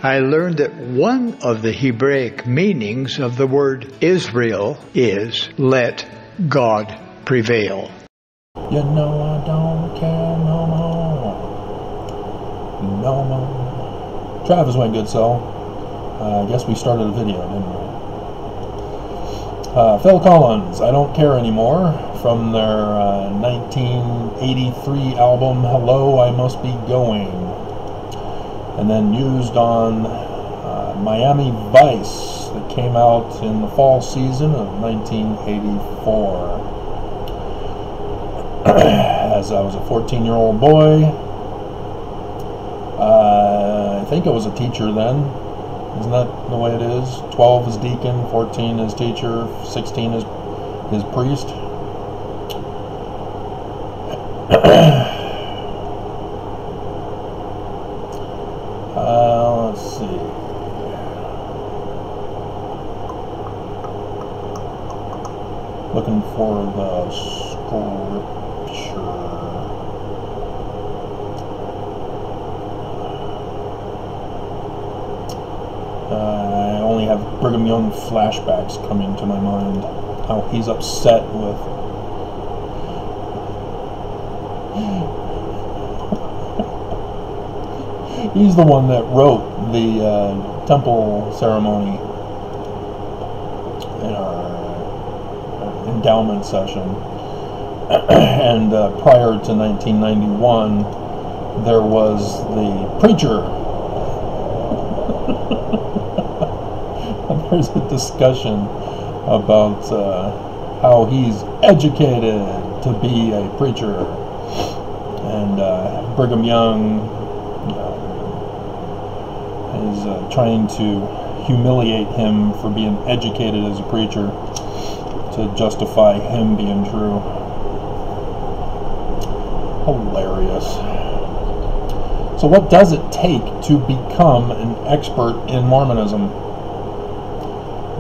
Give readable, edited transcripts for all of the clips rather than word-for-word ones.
I learned that one of the Hebraic meanings of the word Israel is let God prevail. You know I don't care no more. No more. Travis went good, so I guess we started a video, didn't we? Phil Collins, I Don't Care Anymore, from their 1983 album, Hello, I Must Be Going. And then used on Miami Vice, that came out in the fall season of 1984. As I was a 14-year-old boy, I think I was a teacher then. Isn't that the way it is? 12 is deacon, 14 is teacher, 16 is priest. Let's see. Looking for the scripture. I only have Brigham Young flashbacks coming to my mind. How he's upset with he's the one that wrote the temple ceremony in our endowment session. And prior to 1991, there was the preacher. There's a discussion about how he's educated to be a preacher, and Brigham Young is trying to humiliate him for being educated as a preacher to justify him being true. Hilarious. So what does it take to become an expert in Mormonism?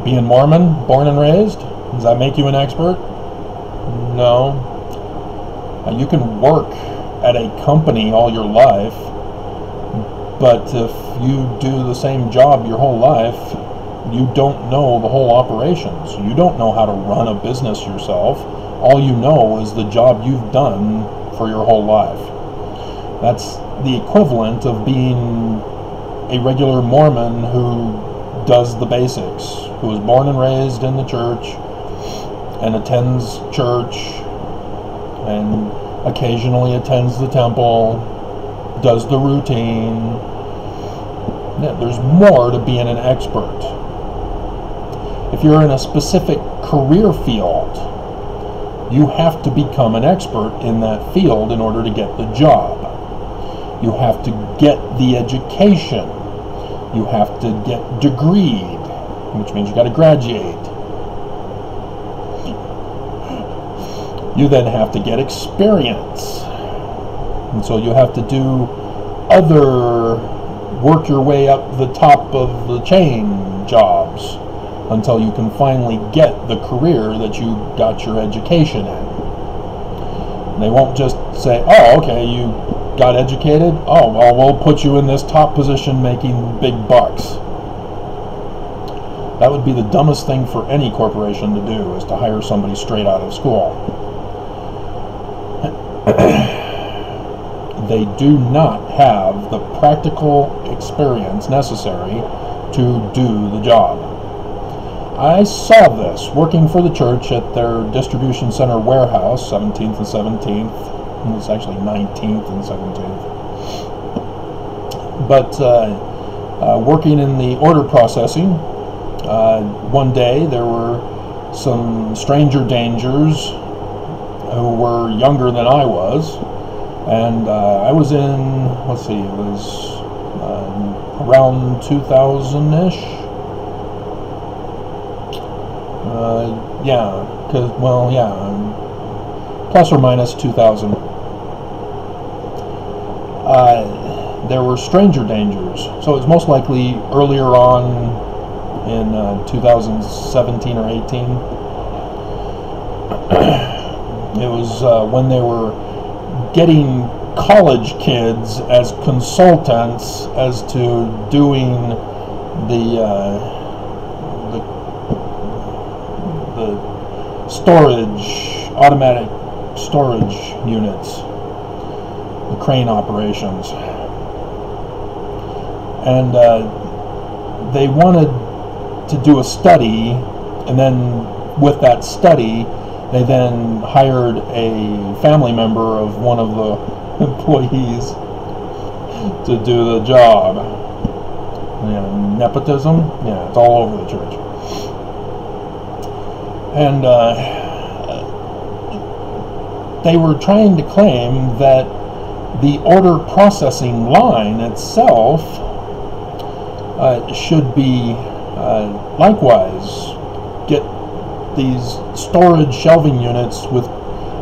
Being Mormon, born and raised? Does that make you an expert? No. You can work at a company all your life, but if you do the same job your whole life, you don't know the whole operations. You don't know how to run a business yourself. All you know is the job you've done for your whole life. That's the equivalent of being a regular Mormon who does the basics, who was born and raised in the church and attends church and occasionally attends the temple, does the routine. Yeah, there's more to being an expert. If you're in a specific career field, you have to become an expert in that field in order to get the job. You have to get the education. You have to get degreed, which means you got to graduate. You then have to get experience. And so you have to do other work your way up the top of the chain jobs until you can finally get the career that you got your education in. And they won't just say, oh, okay, you got educated? Oh, well, we'll put you in this top position making big bucks. That would be the dumbest thing for any corporation to do, is to hire somebody straight out of school. They do not have the practical experience necessary to do the job. I saw this working for the church at their distribution center warehouse, 17th and 17th. It's actually 19th and 17th. But working in the order processing, one day there were some stranger dangers who were younger than I was, and I was in, let's see, it was around 2000-ish. Yeah, plus or minus 2000. There were stranger dangers, so it's most likely earlier on in 2017 or 18. It was when they were getting college kids as consultants as to doing the storage, automatic storage units, the crane operations. And they wanted to do a study, and then with that study, they then hired a family member of one of the employees to do the job. Nepotism, it's all over the church. And they were trying to claim that the order processing line itself should be likewise get these storage shelving units with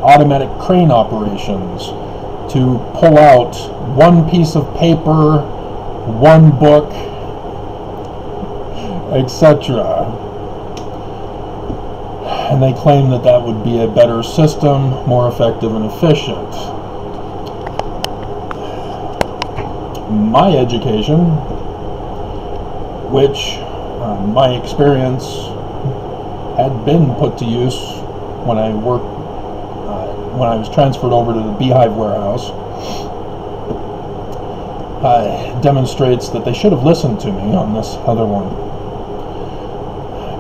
automatic crane operations to pull out one piece of paper, one book, etc. And they claim that that would be a better system, more effective and efficient. My education, which my experience had been put to use when I worked, when I was transferred over to the Beehive warehouse, demonstrates that they should have listened to me on this other one,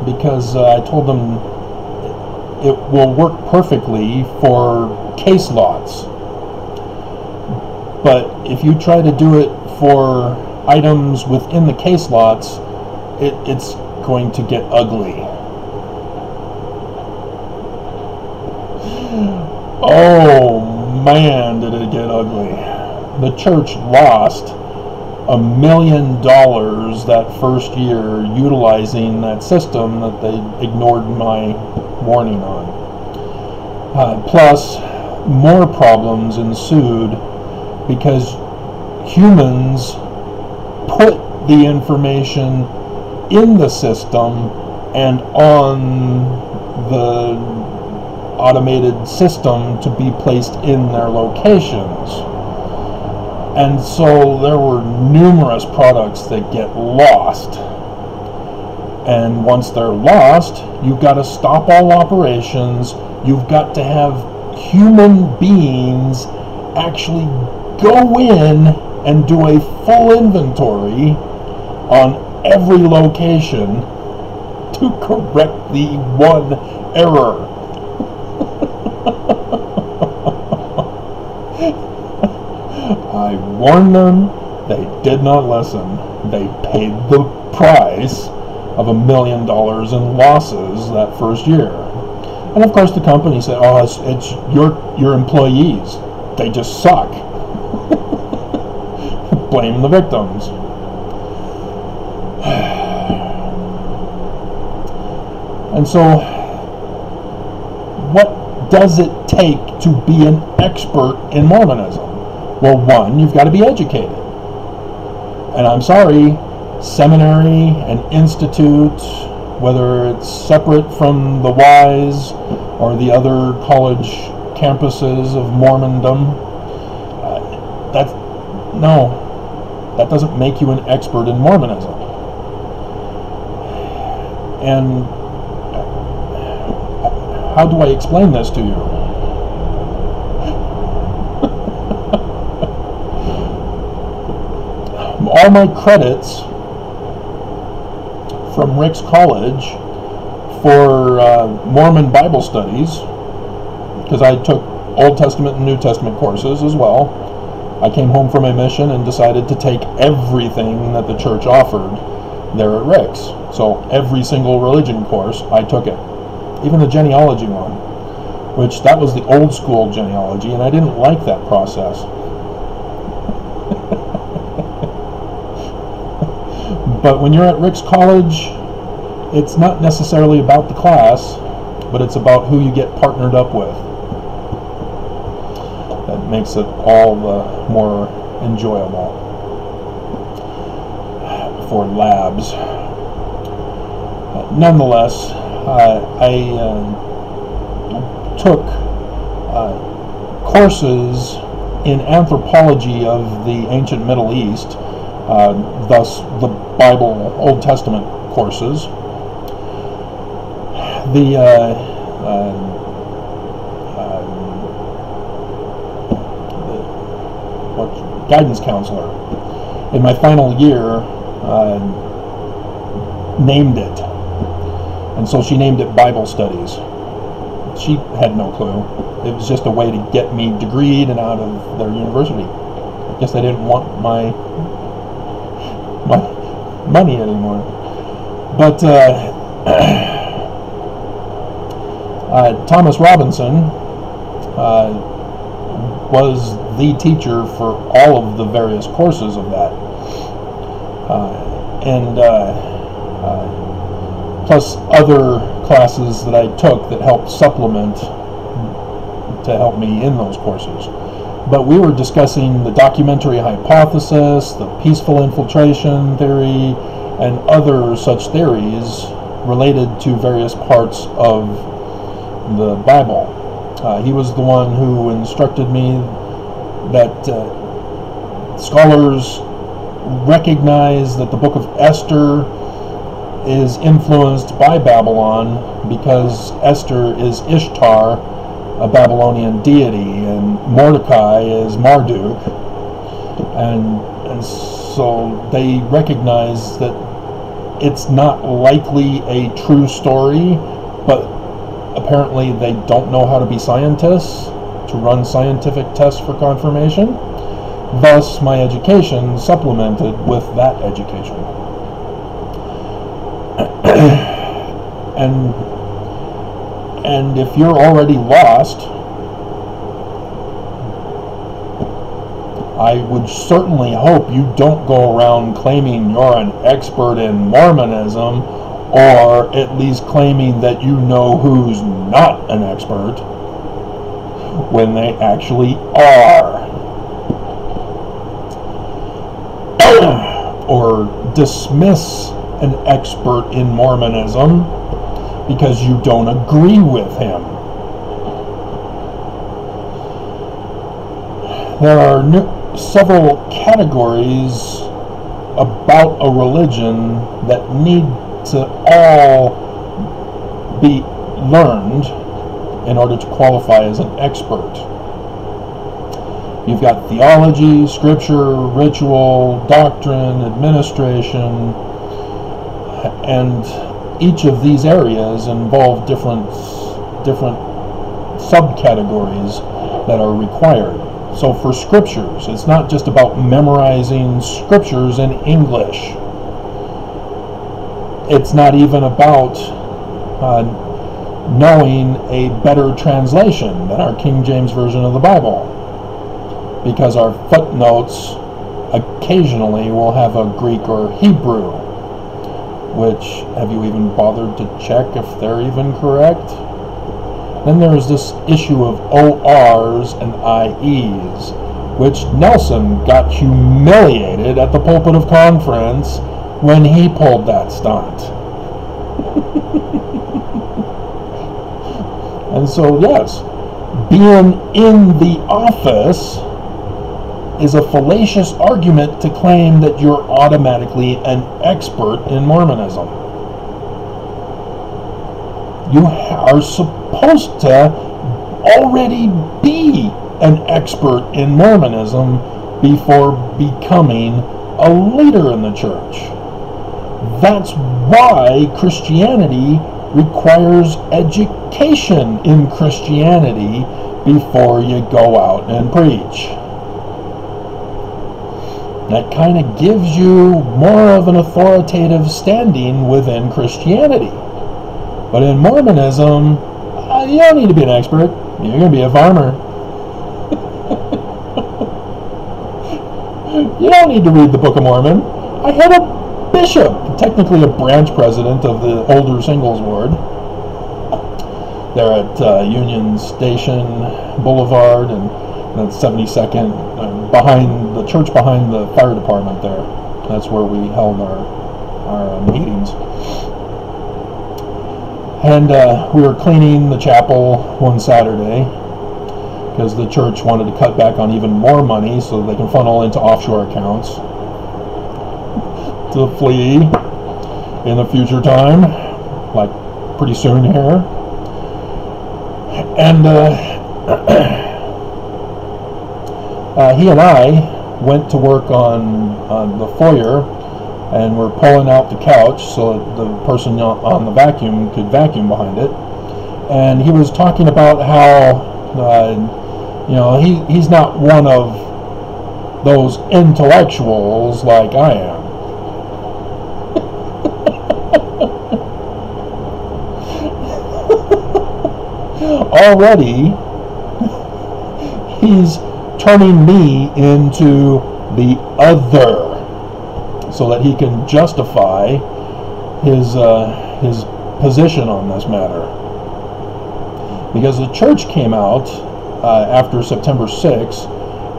because I told them it will work perfectly for case lots, but if you try to do it for items within the case lots, it's going to get ugly. Oh man, did it get ugly. The church lost $1 million that first year utilizing that system that they ignored my warning on. Plus, more problems ensued because humans put the information in the system and on the automated system to be placed in their locations. And so there were numerous products that get lost. And once they're lost, you've got to stop all operations. You've got to have human beings actually go in and do a full inventory on every location to correct the one error. I warned them, they did not listen. They paid the price of $1 million in losses that first year. And of course the company said, oh, it's your employees. They just suck. Blame the victims. And so, what does it take to be an expert in Mormonism? Well, one, you've got to be educated. And I'm sorry, seminary and institute, whether it's separate from the Y's or the other college campuses of Mormondom, that doesn't make you an expert in Mormonism. And how do I explain this to you? All my credits from Rick's College for Mormon Bible studies, because I took Old Testament and New Testament courses as well. I came home from a mission and decided to take everything that the church offered there at Rick's. So every single religion course, I took it. Even the genealogy one, which that was the old school genealogy, and I didn't like that process. But when you're at Rick's College, it's not necessarily about the class, but it's about who you get partnered up with. That makes it all the more enjoyable for labs. Nonetheless, I took courses in anthropology of the ancient Middle East, thus the Bible, Old Testament courses. The guidance counselor in my final year named it, and so she named it Bible Studies. She had no clue. It was just a way to get me degreed and out of their university. I guess they didn't want my money anymore. But Thomas Robinson was the teacher for all of the various courses of that, plus other classes that I took that helped supplement to help me in those courses. But we were discussing the documentary hypothesis, the peaceful infiltration theory, and other such theories related to various parts of the Bible. He was the one who instructed me that scholars recognize that the book of Esther is influenced by Babylon because Esther is Ishtar, a Babylonian deity, and Mordecai is Marduk, and so they recognize that it's not likely a true story, but apparently they don't know how to be scientists to run scientific tests for confirmation. Thus, my education supplemented with that education. And if you're already lost, I would certainly hope you don't go around claiming you're an expert in Mormonism, or at least claiming that you know who's not an expert when they actually are. Or dismiss an expert in Mormonism because you don't agree with him. There are several categories about a religion that need to all be learned in order to qualify as an expert. You've got theology, scripture, ritual, doctrine, administration, and each of these areas involve different subcategories that are required. So for scriptures, it's not just about memorizing scriptures in English. It's not even about knowing a better translation than our King James Version of the Bible, because our footnotes occasionally will have a Greek or Hebrew, which, have you even bothered to check if they're even correct? Then there's this issue of ORs and IEs, which Nelson got humiliated at the pulpit of conference when he pulled that stunt. And so, yes, being in the office is a fallacious argument to claim that you're automatically an expert in Mormonism. You are supposed to already be an expert in Mormonism before becoming a leader in the church. That's why Christianity requires education in Christianity before you go out and preach. That kind of gives you more of an authoritative standing within Christianity. But in Mormonism, you don't need to be an expert. You're going to be a farmer. You don't need to read the Book of Mormon. I had a bishop, technically a branch president of the older singles ward. They're at Union Station Boulevard and 72nd, behind the church, behind the fire department there. That's where we held our meetings. And we were cleaning the chapel one Saturday because the church wanted to cut back on even more money so they can funnel into offshore accounts to flee in a future time, like pretty soon here. And he and I went to work on the foyer, and we're pulling out the couch so that the person on the vacuum could vacuum behind it. And he was talking about how he's not one of those intellectuals like I am. Already, he's turning me into the other, so that he can justify his position on this matter. Because the church came out after September 6th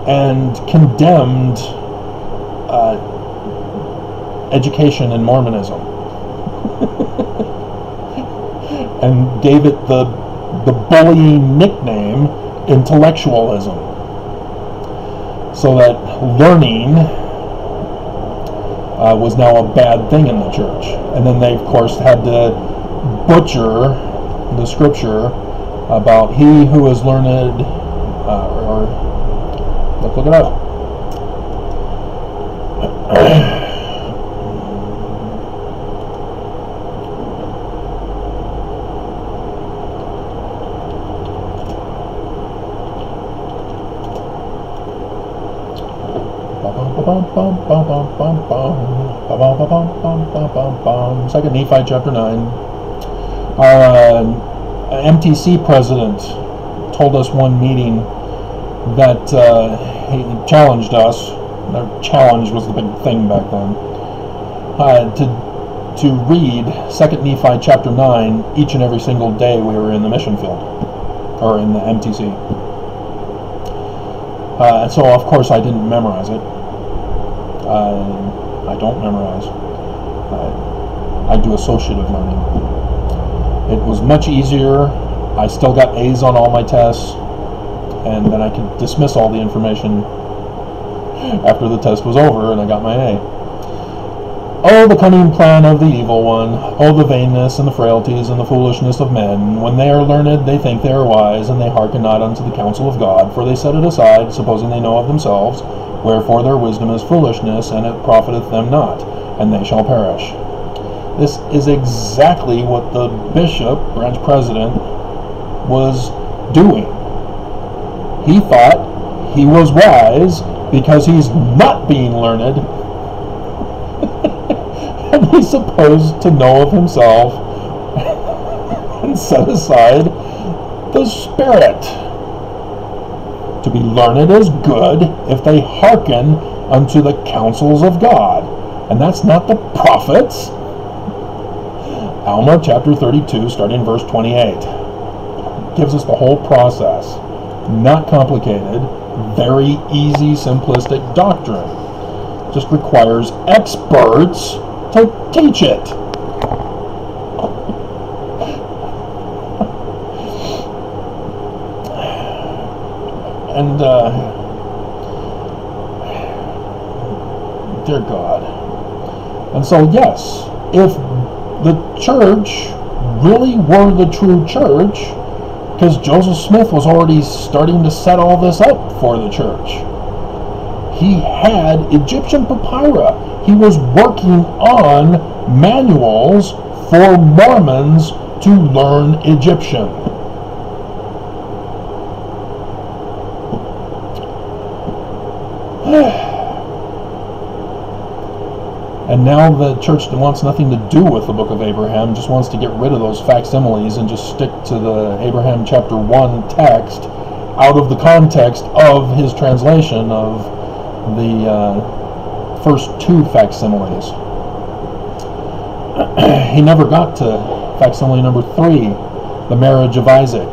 and condemned education in Mormonism and gave it the bullying nickname intellectualism, so that learning was now a bad thing in the church. And then they, of course, had to butcher the scripture about he who is learned, or let's look it up. Second Nephi chapter 9. Our MTC president told us one meeting that he challenged us. Challenge was the big thing back then. To read Second Nephi chapter 9 each and every single day we were in the mission field, or in the MTC. And so of course I didn't memorize it. I don't memorize. I do associative learning. It was much easier. I still got A's on all my tests, and then I could dismiss all the information after the test was over and I got my A. Oh, the cunning plan of the evil one. Oh, the vainness and the frailties and the foolishness of men. When they are learned, they think they are wise, and they hearken not unto the counsel of God, for they set it aside, supposing they know of themselves. Wherefore their wisdom is foolishness, and it profiteth them not, and they shall perish. This is exactly what the bishop, branch president, was doing. He thought he was wise because he's not being learned, and he's supposed to know of himself and set aside the Spirit. To be learned is good if they hearken unto the counsels of God. And that's not the prophets. Alma chapter 32, starting verse 28. Gives us the whole process. Not complicated, very easy, simplistic doctrine. Just requires experts to teach it. And, dear God. And so, yes, if the church really were the true church, because Joseph Smith was already starting to set all this up for the church. He had Egyptian papyri. He was working on manuals for Mormons to learn Egyptian. And now the church wants nothing to do with the book of Abraham, just wants to get rid of those facsimiles and just stick to the Abraham chapter 1 text out of the context of his translation of the first two facsimiles. He never got to facsimile number 3, the marriage of Isaac.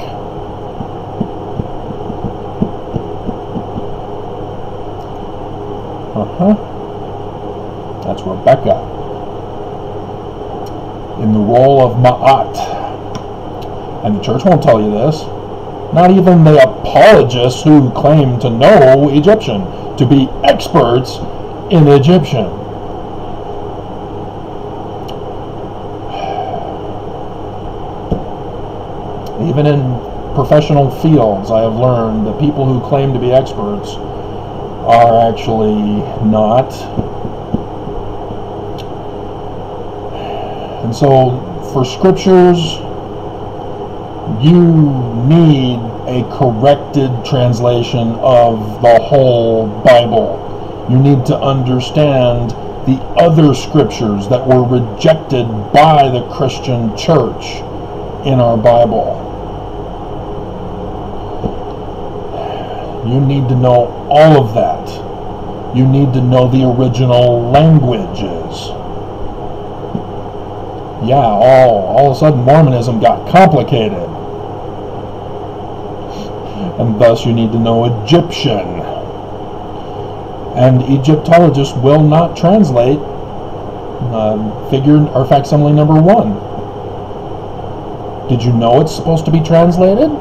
That's Rebecca in the role of Ma'at. And the church won't tell you this. Not even the Egyptologists who claim to know Egyptian, to be experts in Egyptian. Even in professional fields, I have learned that people who claim to be experts are actually not. And so, for scriptures, you need a corrected translation of the whole Bible. You need to understand the other scriptures that were rejected by the Christian church in our Bible. You need to know all of that. You need to know the original languages. Yeah, all of a sudden Mormonism got complicated. And thus you need to know Egyptian. And Egyptologists will not translate figure or facsimile number 1. Did you know it's supposed to be translated?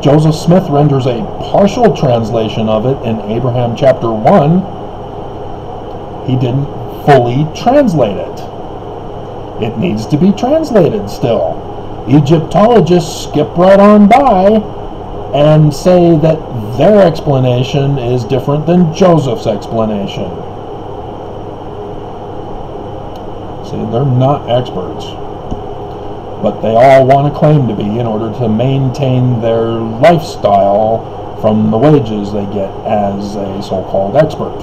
Joseph Smith renders a partial translation of it in Abraham chapter 1. He didn't fully translate it. It needs to be translated still. Egyptologists skip right on by and say that their explanation is different than Joseph's explanation. See, they're not experts, but they all want to claim to be in order to maintain their lifestyle from the wages they get as a so-called expert.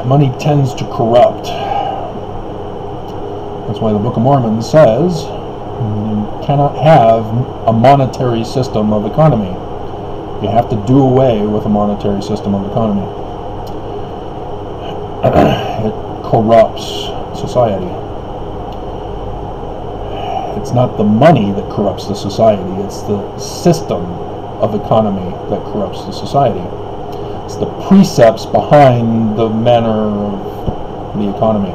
Money tends to corrupt. That's why the Book of Mormon says you cannot have a monetary system of economy. You have to do away with a monetary system of economy. It corrupts society. It's not the money that corrupts the society, it's the system of economy that corrupts the society. It's the precepts behind the manner of the economy.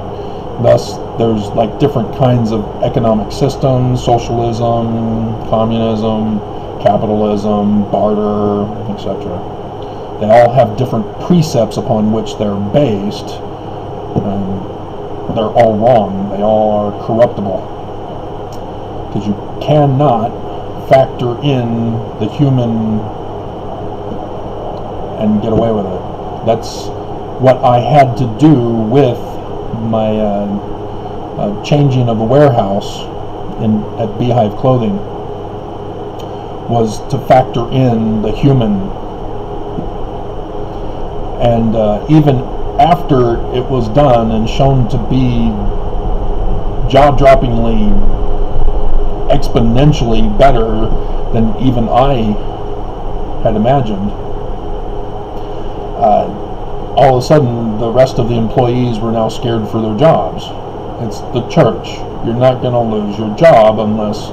Thus, there's like different kinds of economic systems: socialism, communism, capitalism, barter, etc. They all have different precepts upon which they're based, and they're all wrong. They all are corruptible. Because you cannot factor in the human and get away with it. That's what I had to do with my changing of the warehouse at Beehive Clothing, was to factor in the human. And even after it was done and shown to be jaw-droppingly, exponentially better than even I had imagined, all of a sudden the rest of the employees were now scared for their jobs. It's the church. You're not going to lose your job unless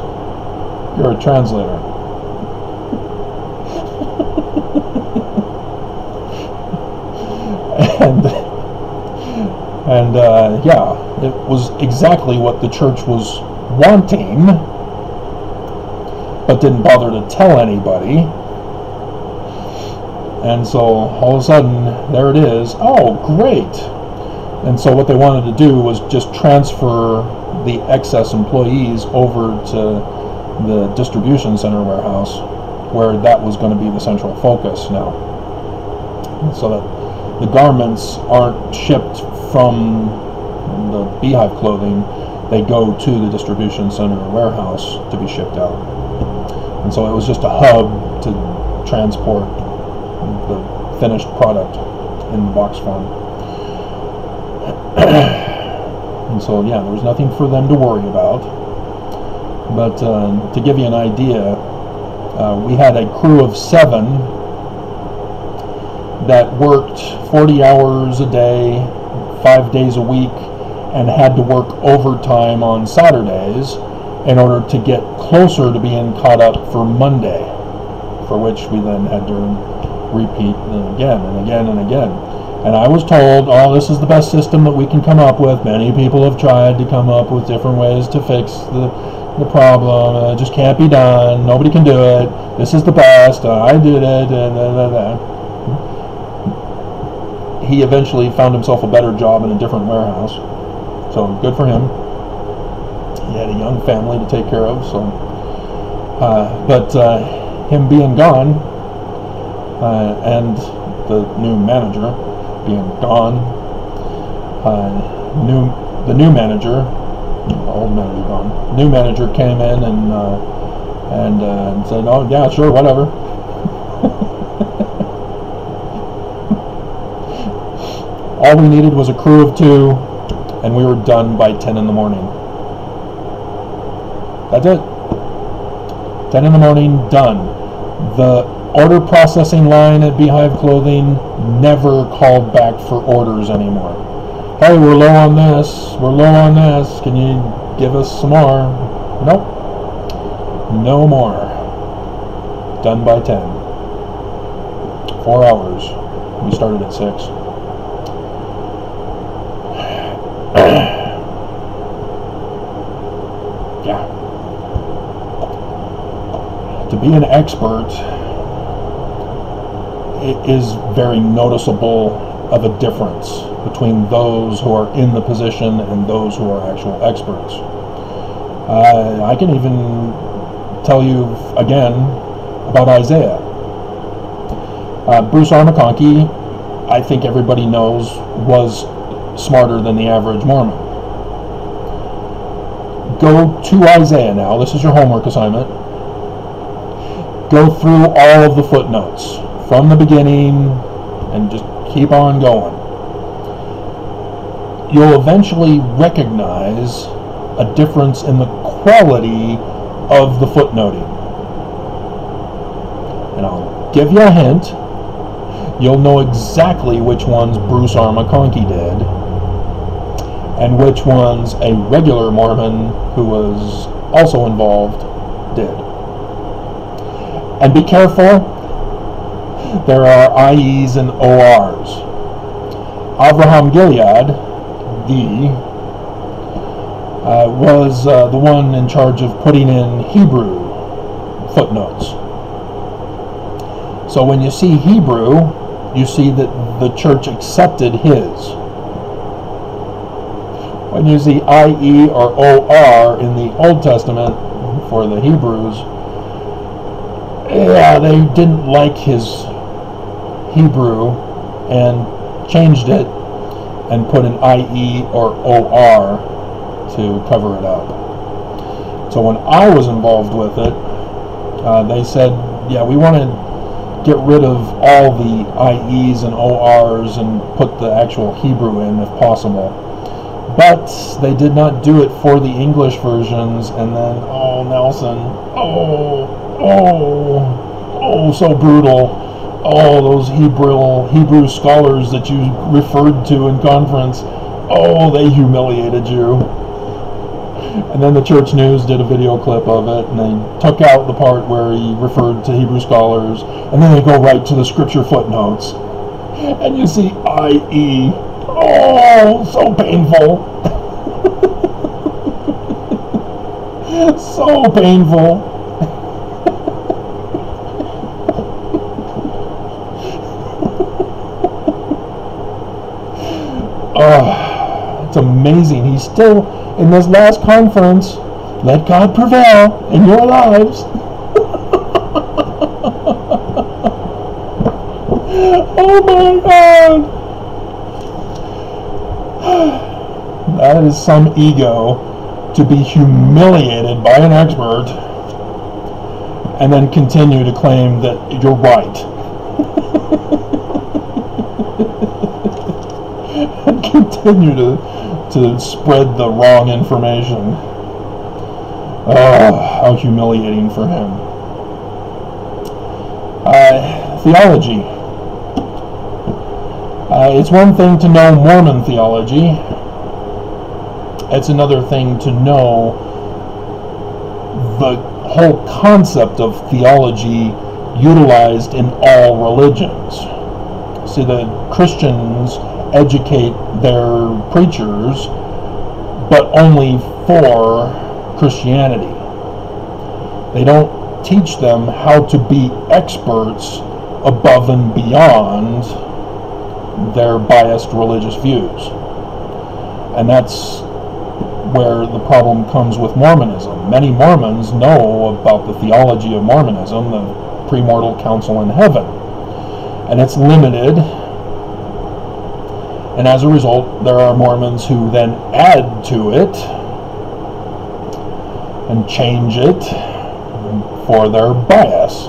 you're a translator. and yeah, it was exactly what the church was wanting, but didn't bother to tell anybody. And so all of a sudden, there it is. Oh, great. And so what they wanted to do was just transfer the excess employees over to the distribution center warehouse, where that was going to be the central focus now. So that the garments aren't shipped from the Beehive Clothing, they go to the distribution center warehouse to be shipped out. And so it was just a hub to transport the finished product in box form. And so yeah, there was nothing for them to worry about. But to give you an idea, we had a crew of 7 that worked 40 hours a day, 5 days a week, and had to work overtime on Saturdays in order to get closer to being caught up for Monday, for which we then had to repeat again and again and again. And I was told, oh, this is the best system that we can come up with. Many people have tried to come up with different ways to fix the the problem. It just can't be done. Nobody can do it. This is the best. I did it. He eventually found himself a better job in a different warehouse. So good for him. He had a young family to take care of. So, but him being gone and the new manager being gone, the new manager. Old manager gone. New manager came in and said, "Oh yeah, sure, whatever." All we needed was a crew of 2, and we were done by 10 in the morning. That's it. 10 in the morning, done. The order processing line at Beehive Clothing never called back for orders anymore. Hey, we're low on this, can you give us some more? Nope. No more. Done by 10. 4 hours. We started at 6. Yeah. To be an expert, it is very noticeable of a difference between those who are in the position and those who are actual experts. I can even tell you again about Isaiah. Bruce R. McConkie, I think everybody knows, was smarter than the average Mormon. Go to Isaiah now. This is your homework assignment. Go through all of the footnotes from the beginning and just keep on going. You'll eventually recognize a difference in the quality of the footnoting. And I'll give you a hint. You'll know exactly which ones Bruce R. McConkie did and which ones a regular Mormon who was also involved did. And be careful. There are IEs and ORs. Avraham Gilead, was the one in charge of putting in Hebrew footnotes. So when you see Hebrew, you see that the church accepted his. When you see IE or OR in the Old Testament for the Hebrews, yeah, they didn't like his Hebrew and changed it and put an IE or OR to cover it up. So when I was involved with it, they said, yeah, we want to get rid of all the IEs and ORs and put the actual Hebrew in if possible. But they did not do it for the English versions, and then, oh, Nelson, so brutal. Oh, those Hebrew scholars that you referred to in conference, oh, they humiliated you. And then the Church News did a video clip of it, and they took out the part where he referred to Hebrew scholars, and then they go right to the scripture footnotes. And you see IE. Oh, so painful. So painful. Oh, it's amazing. He's still, in this last conference, let God prevail in your lives. Oh my God. That is some ego to be humiliated by an expert and then continue to claim that you're right. And continue to spread the wrong information. Oh, how humiliating for him. Theology. It's one thing to know Mormon theology. It's another thing to know the whole concept of theology utilized in all religions. See, the Christians educate their preachers, but only for Christianity. They don't teach them how to be experts above and beyond their biased religious views. And that's where the problem comes with Mormonism. Many Mormons know about the theology of Mormonism, the premortal council in heaven. And it's limited. And as a result, there are Mormons who then add to it and change it for their bias.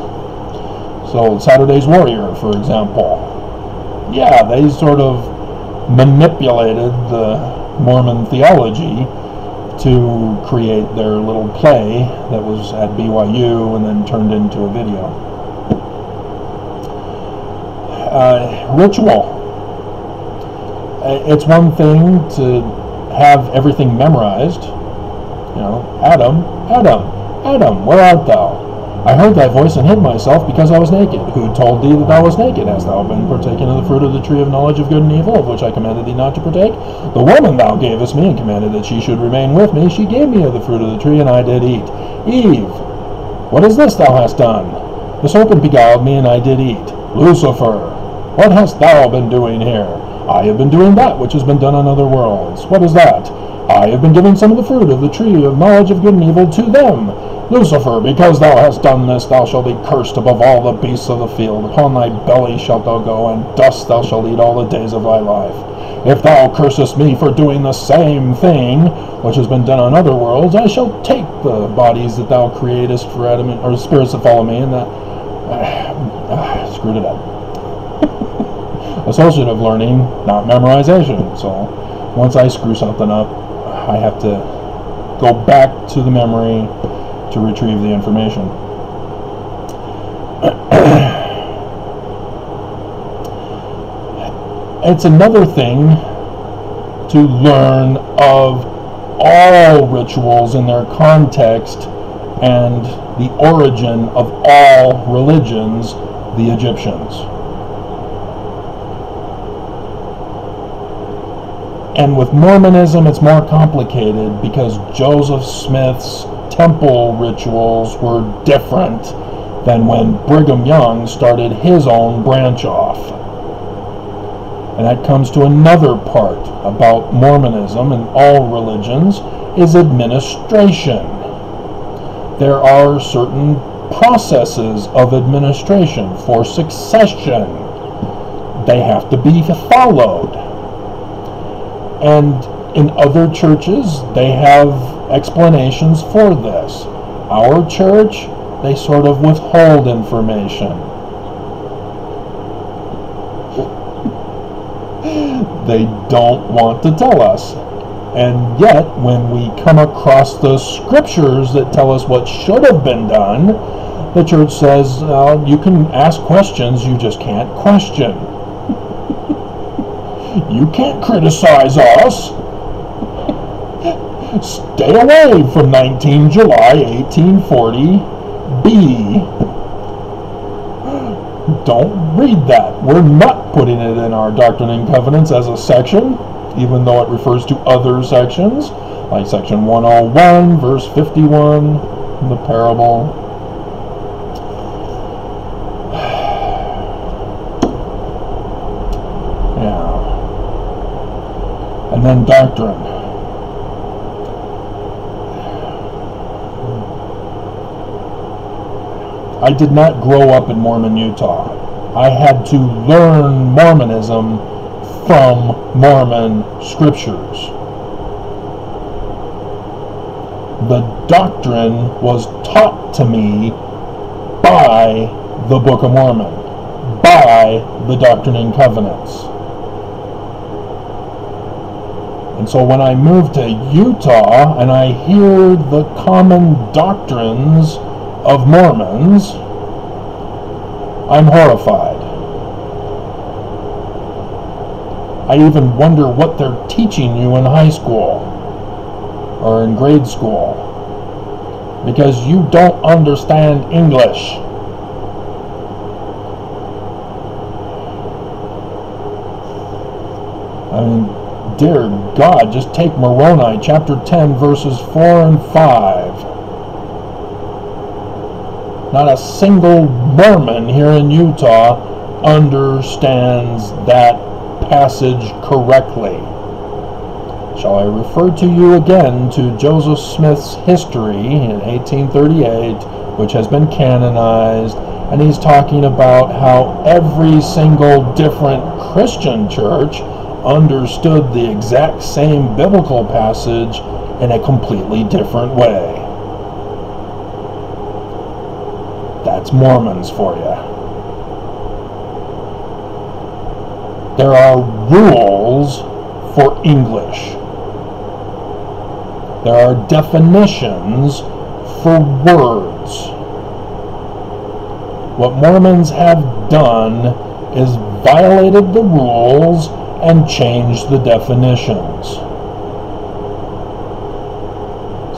So Saturday's Warrior, for example. Yeah, they sort of manipulated the Mormon theology to create their little play that was at BYU and then turned into a video. Ritual. It's one thing to have everything memorized. You know, Adam, where art thou? I heard thy voice and hid myself because I was naked. Who told thee that thou wast naked? Hast thou been partaken of the fruit of the tree of knowledge of good and evil, of which I commanded thee not to partake? The woman thou gavest me and commanded that she should remain with me, she gave me of the fruit of the tree, and I did eat. Eve, what is this thou hast done? The serpent beguiled me, and I did eat. Lucifer, what hast thou been doing here? I have been doing that which has been done on other worlds. What is that? I have been giving some of the fruit of the tree of knowledge of good and evil to them. Lucifer, because thou hast done this, thou shalt be cursed above all the beasts of the field. Upon thy belly shalt thou go, and dust thou shalt eat all the days of thy life. If thou cursest me for doing the same thing which has been done on other worlds, I shall take the bodies that thou createst for adamant, or the spirits that follow me, and that screwed it up. Associative learning, not memorization. So once I screw something up, I have to go back to the memory to retrieve the information. It's another thing to learn of all rituals in their context and the origin of all religions, the Egyptians. And with Mormonism, it's more complicated because Joseph Smith's temple rituals were different than when Brigham Young started his own branch off. And that comes to another part about Mormonism and all religions, is administration. There are certain processes of administration for succession. They have to be followed. And in other churches, they have explanations for this. Our church, they sort of withhold information. They don't want to tell us. And yet, when we come across the scriptures that tell us what should have been done, the church says, you can ask questions, you just can't question. You can't criticize us. Stay away from 19 July 1840B. Don't read that. We're not putting it in our Doctrine and Covenants as a section, even though it refers to other sections, like section 101, verse 51, the parable. And then doctrine. I did not grow up in Mormon, Utah. I had to learn Mormonism from Mormon scriptures. The doctrine was taught to me by the Book of Mormon, by the Doctrine and Covenants. And so when I moved to Utah and I hear the common doctrines of Mormons, I'm horrified. I even wonder what they're teaching you in high school or in grade school, because you don't understand English. I mean, dear God, just take Moroni chapter 10 verses 4 and 5. Not a single Mormon here in Utah understands that passage correctly. Shall I refer to you again to Joseph Smith's history in 1838, which has been canonized, and he's talking about how every single different Christian church understood the exact same biblical passage in a completely different way. That's Mormons for you. There are rules for English. There are definitions for words. What Mormons have done is violated the rules and changed the definitions,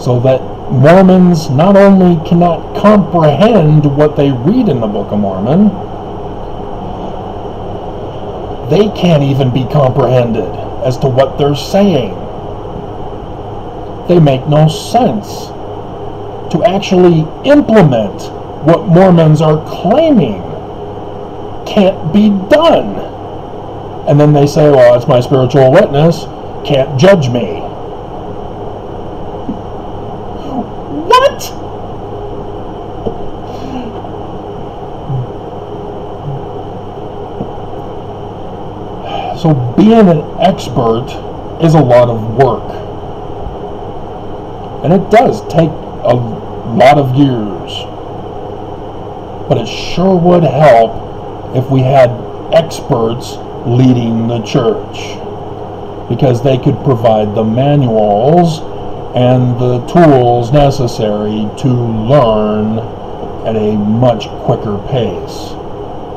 so that Mormons not only cannot comprehend what they read in the Book of Mormon, they can't even be comprehended as to what they're saying. They make no sense. To actually implement what Mormons are claiming can't be done. And then they say, well, it's my spiritual witness, can't judge me. What? So being an expert is a lot of work. And it does take a lot of years. But it sure would help if we had experts leading the church, because they could provide the manuals and the tools necessary to learn at a much quicker pace.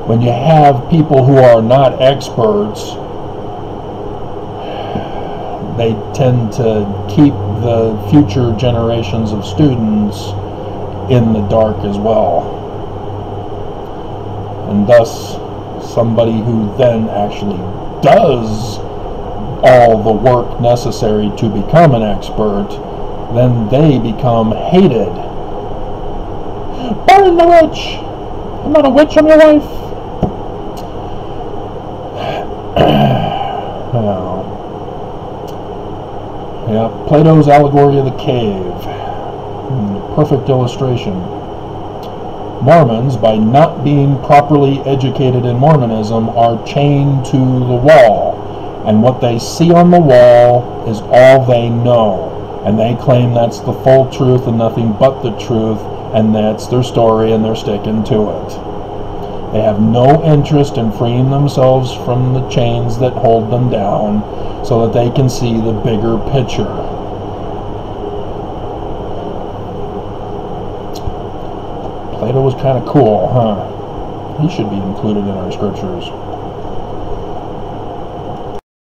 When you have people who are not experts, they tend to keep the future generations of students in the dark as well. And thus, somebody who then actually does all the work necessary to become an expert, then they become hated. Burn the witch! I'm not a witch, I'm your wife! Yeah, Plato's allegory of the cave. Perfect illustration. Mormons, by not being properly educated in Mormonism, are chained to the wall. And what they see on the wall is all they know. And they claim that's the full truth and nothing but the truth, and that's their story and they're sticking to it. They have no interest in freeing themselves from the chains that hold them down so that they can see the bigger picture. Plato was kind of cool, huh? He should be included in our scriptures.